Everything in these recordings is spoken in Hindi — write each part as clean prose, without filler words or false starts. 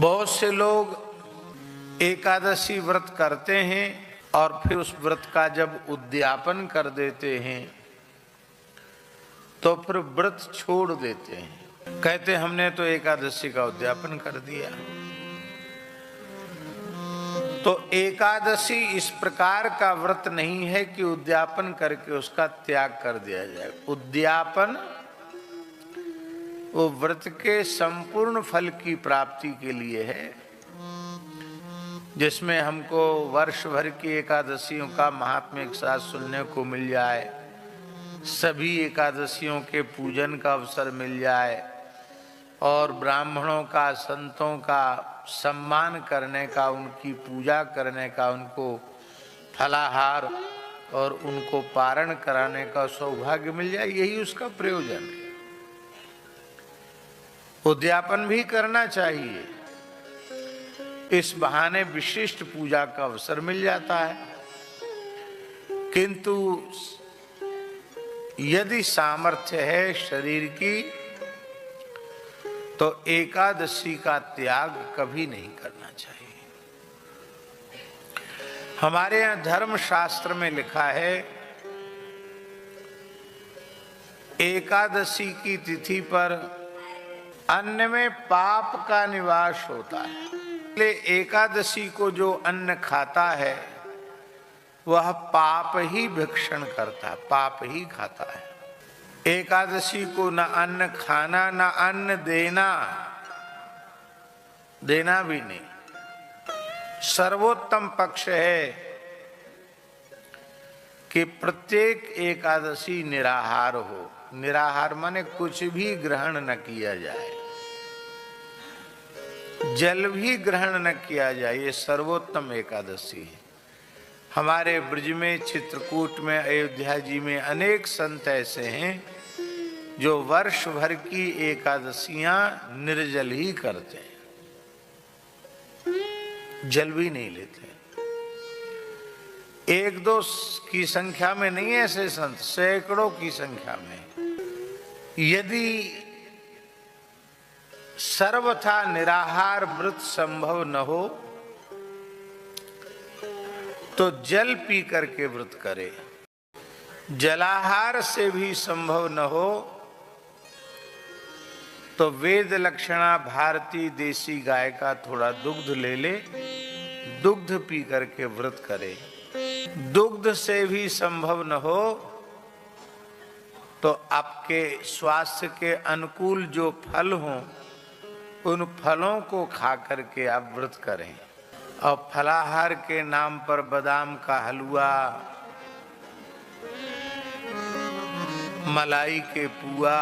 बहुत से लोग एकादशी व्रत करते हैं और फिर उस व्रत का जब उद्यापन कर देते हैं तो फिर व्रत छोड़ देते हैं। कहते हमने तो एकादशी का उद्यापन कर दिया। तो एकादशी इस प्रकार का व्रत नहीं है कि उद्यापन करके उसका त्याग कर दिया जाए। उद्यापन वो व्रत के संपूर्ण फल की प्राप्ति के लिए है, जिसमें हमको वर्ष भर की एकादशियों का महात्म्य एक साथ सुनने को मिल जाए, सभी एकादशियों के पूजन का अवसर मिल जाए और ब्राह्मणों का, संतों का सम्मान करने का, उनकी पूजा करने का, उनको फलाहार और उनको पारण कराने का सौभाग्य मिल जाए, यही उसका प्रयोजन है। उद्यापन भी करना चाहिए, इस बहाने विशिष्ट पूजा का अवसर मिल जाता है। किंतु यदि सामर्थ्य है शरीर की तो एकादशी का त्याग कभी नहीं करना चाहिए। हमारे यहाँ धर्म शास्त्र में लिखा है, एकादशी की तिथि पर अन्न में पाप का निवास होता है। इसलिए एकादशी को जो अन्न खाता है वह पाप ही भक्षण करता है, पाप ही खाता है। एकादशी को न अन्न खाना न अन्न देना, देना भी नहीं। सर्वोत्तम पक्ष है कि प्रत्येक एकादशी निराहार हो। निराहार माने कुछ भी ग्रहण न किया जाए, जल भी ग्रहण न किया जाए, ये सर्वोत्तम एकादशी है। हमारे ब्रज में, चित्रकूट में, अयोध्या जी में अनेक संत ऐसे हैं जो वर्ष भर की एकादशियां निर्जल ही करते हैं, जल भी नहीं लेते। एक दो की संख्या में नहीं, ऐसे संत सैकड़ों की संख्या में। यदि सर्वथा निराहार व्रत संभव न हो तो जल पी करके व्रत करे। जलाहार से भी संभव न हो तो वेद लक्षणा भारतीय देसी गाय का थोड़ा दुग्ध ले ले, दुग्ध पी करके व्रत करे। दुग्ध से भी संभव न हो तो आपके स्वास्थ्य के अनुकूल जो फल हों उन फलों को खा करके आप व्रत करें। और फलाहार के नाम पर बादाम का हलवा, मलाई के पुआ,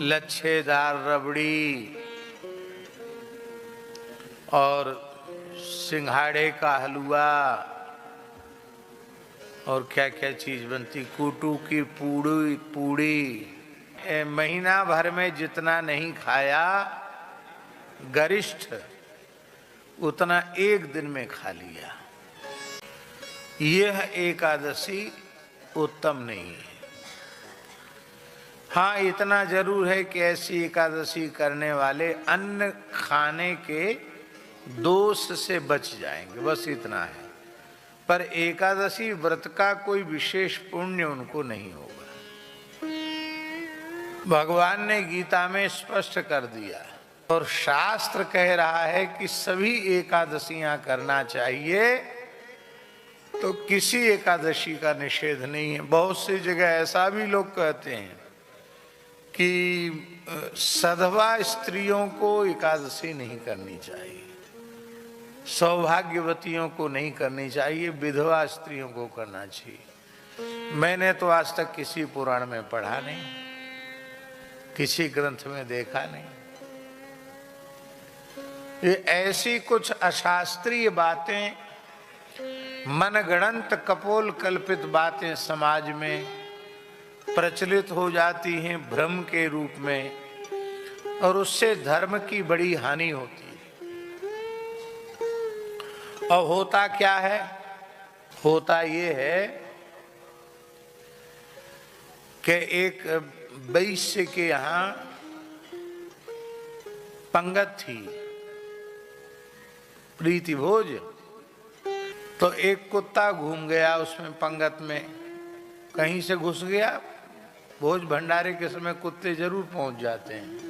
लच्छेदार रबड़ी और सिंघाड़े का हलवा और क्या क्या चीज बनती, कूटू की पूड़ी। महीना भर में जितना नहीं खाया गरिष्ठ उतना एक दिन में खा लिया। यह एकादशी उत्तम नहीं है। हाँ, इतना जरूर है कि ऐसी एकादशी करने वाले अन्न खाने के दोष से बच जाएंगे, बस इतना है। पर एकादशी व्रत का कोई विशेष पुण्य उनको नहीं होगा। भगवान ने गीता में स्पष्ट कर दिया और शास्त्र कह रहा है कि सभी एकादशियां करना चाहिए, तो किसी एकादशी का निषेध नहीं है। बहुत सी जगह ऐसा भी लोग कहते हैं कि सधवा स्त्रियों को एकादशी नहीं करनी चाहिए, सौभाग्यवतियों को नहीं करनी चाहिए, विधवा स्त्रियों को करना चाहिए। मैंने तो आज तक किसी पुराण में पढ़ा नहीं, किसी ग्रंथ में देखा नहीं। ये ऐसी कुछ अशास्त्रीय बातें, मनगढ़ंत कपोल कल्पित बातें समाज में प्रचलित हो जाती हैं भ्रम के रूप में, और उससे धर्म की बड़ी हानि होती है। और होता क्या है? होता ये है कि एक वैश्य के यहाँ पंगत थी प्रीति भोज, तो एक कुत्ता घूम गया उसमें पंगत में, कहीं से घुस गया। भोज भंडारे के समय कुत्ते जरूर पहुंच जाते हैं।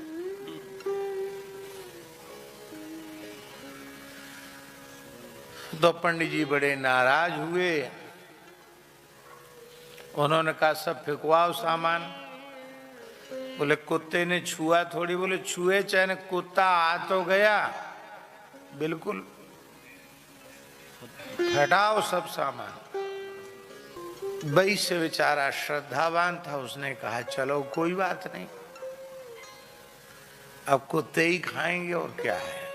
तो पंडित जी बड़े नाराज हुए, उन्होंने कहा सब फेंकवाओ सामान। बोले कुत्ते ने छुआ थोड़ी, बोले छुए चाहे कुत्ता आ तो गया, बिल्कुल हटाओ सब सामान। वैश्य बेचारा श्रद्धावान था, उसने कहा चलो कोई बात नहीं, अब कुत्ते ही खाएंगे और क्या है।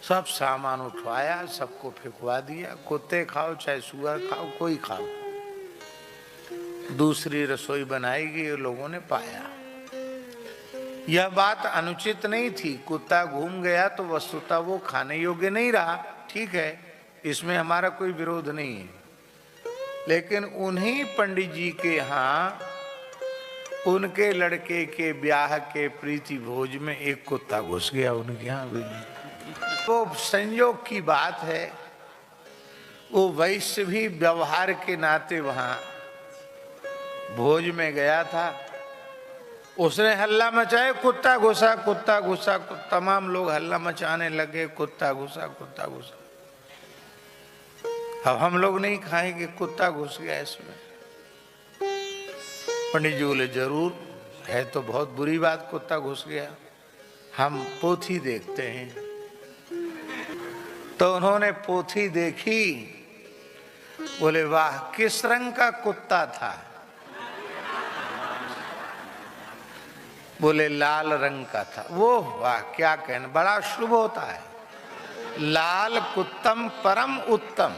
सब सामान उठवाया, सबको फेंकवा दिया, कुत्ते खाओ चाहे सुअर खाओ, कोई खाओ। दूसरी रसोई बनाई गई, लोगों ने पाया यह बात अनुचित नहीं थी। कुत्ता घूम गया तो वस्तुतः वो खाने योग्य नहीं रहा, ठीक है, इसमें हमारा कोई विरोध नहीं है। लेकिन उन्हीं पंडित जी के यहाँ उनके लड़के के ब्याह के प्रीति भोज में एक कुत्ता घुस गया उनके यहाँ भी। वो संयोग की बात है, वो वैश्य भी व्यवहार के नाते वहां भोज में गया था, उसने हल्ला मचाया, कुत्ता घुसा कुत्ता घुसा, तमाम लोग हल्ला मचाने लगे, कुत्ता घुसा कुत्ता घुसा। अब हम लोग नहीं खाएंगे, कुत्ता घुस गया इसमें। पंडित जी बोले जरूर है तो बहुत बुरी बात, कुत्ता घुस गया, हम पोथी देखते हैं। तो उन्होंने पोथी देखी, बोले वाह किस रंग का कुत्ता था। बोले लाल रंग का था। वो वाह क्या कहना, बड़ा शुभ होता है, लाल कुत्तम परम उत्तम।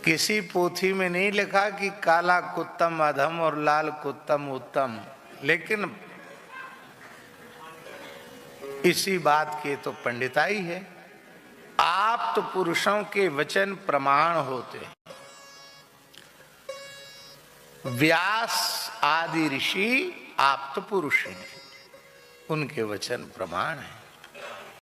किसी पोथी में नहीं लिखा कि काला कुत्तम अधम और लाल कुत्तम उत्तम, लेकिन इसी बात की तो पंडिताई है। आप्त पुरुषों के वचन प्रमाण होते हैं। व्यास आदि ऋषि आप्त पुरुष हैं, उनके वचन प्रमाण हैं।